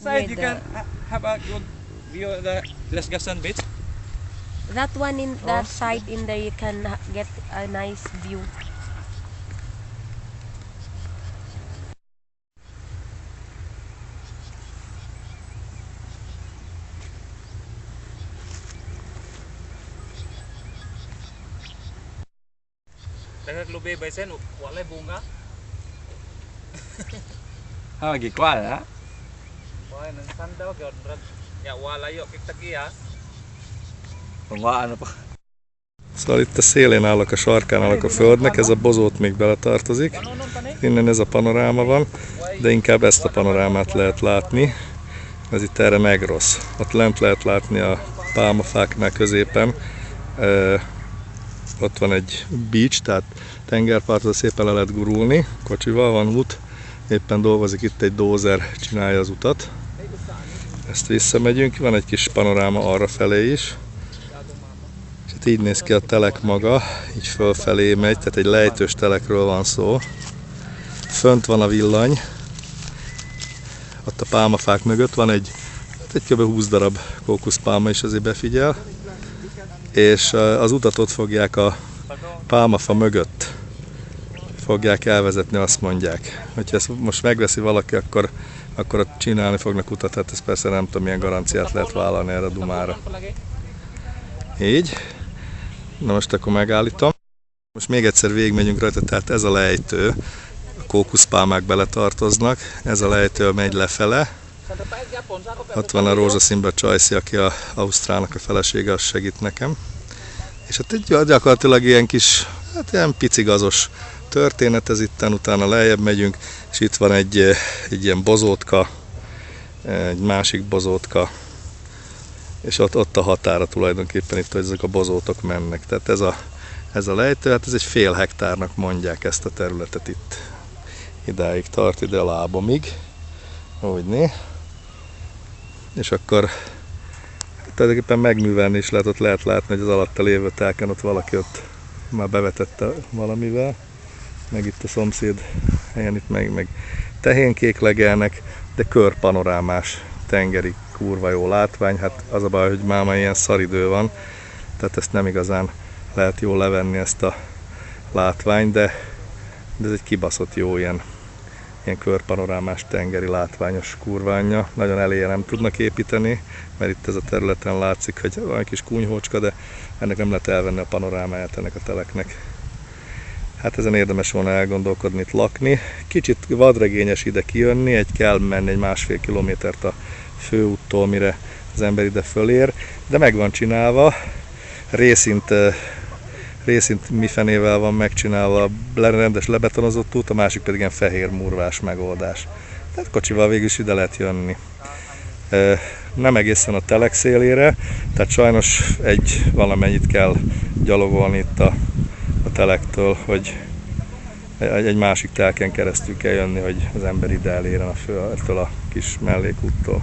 Side you can have a good view of the Lesgasan beach. That one in that side in there you can get a nice view. Đây lobby bay sen wala bunga. Hagi kwala. Wala nang sandaw gyud rag ya wala yo kitagiya. Ano pa? Szóval itt a szélén állok, a sarkán állok a földnek, ez a bozót még beletartozik. Innen ez a panoráma van, de inkább ezt a panorámát lehet látni. Ez itt erre Negros. Ott lent lehet látni a pálmafáknál középen. Ott van egy beach, tehát tengerpartra szépen le lehet gurulni. Kocsival van út. Éppen dolgozik itt egy dózer, csinálja az utat. Ezt visszamegyünk, van egy kis panoráma arra felé is. És így néz ki a telek maga, így fölfelé megy, tehát egy lejtős telekről van szó. Fönt van a villany, ott a pálmafák mögött van egy kb. 20 darab kókuszpálma is, azért befigyel. És az utat ott fogják a pálmafa mögött fogják elvezetni, azt mondják. Hogyha ezt most megveszi valaki, akkor ott csinálni fognak utat, hát ez persze nem tudom, milyen garanciát lehet vállalni erre a dumára. Így. Na most akkor megállítom. Most még egyszer végigmegyünk rajta, tehát ez a lejtő, a kókuszpálmák beletartoznak, ez a lejtő megy lefele. Ott van a rózsaszínben Csajci, aki a Ausztrálnak a felesége, az segít nekem. És hát egy gyakorlatilag ilyen kis, hát ilyen picigazos történet ez itten, utána lejjebb megyünk, és itt van egy ilyen bozótka, egy másik bozótka, és ott a határa tulajdonképpen itt, hogy ezek a bozótok mennek. Tehát ez a lejtő, hát ez egy fél hektárnak mondják ezt a területet itt. Idáig tart, ide a lábomig. Úgyné. És akkor tulajdonképpen megművelni is lehet, ott lehet látni, hogy az alatta lévő telken ott valaki ott már bevetette valamivel. Meg itt a szomszéd helyen itt meg tehénkék legelnek, de körpanorámás tengeri kurva jó látvány. Hát az a baj, hogy máma ilyen szaridő van, tehát ezt nem igazán lehet jól levenni ezt a látványt, de ez egy kibaszott jó ilyen körpanorámás tengeri látványos kurványa. Nagyon eléje nem tudnak építeni, mert itt ez a területen látszik, hogy van egy kis kunyhócska, de ennek nem lehet elvenni a panorámáját ennek a teleknek. Hát ezen érdemes volna elgondolkodni, itt lakni. Kicsit vadregényes ide kijönni, kell menni egy 1,5 kilométert a főúttól, mire az ember ide fölér, de meg van csinálva. Részint mifenével van megcsinálva, rendes lebetonozott út, a másik pedig ilyen fehér murvás megoldás. Tehát kocsival végül is ide lehet jönni. Nem egészen a telek szélére, tehát sajnos valamennyit kell gyalogolni itt a telektől, hogy egy másik telken keresztül kell jönni, hogy az ember ide elérjen ettől a kis mellékúttól.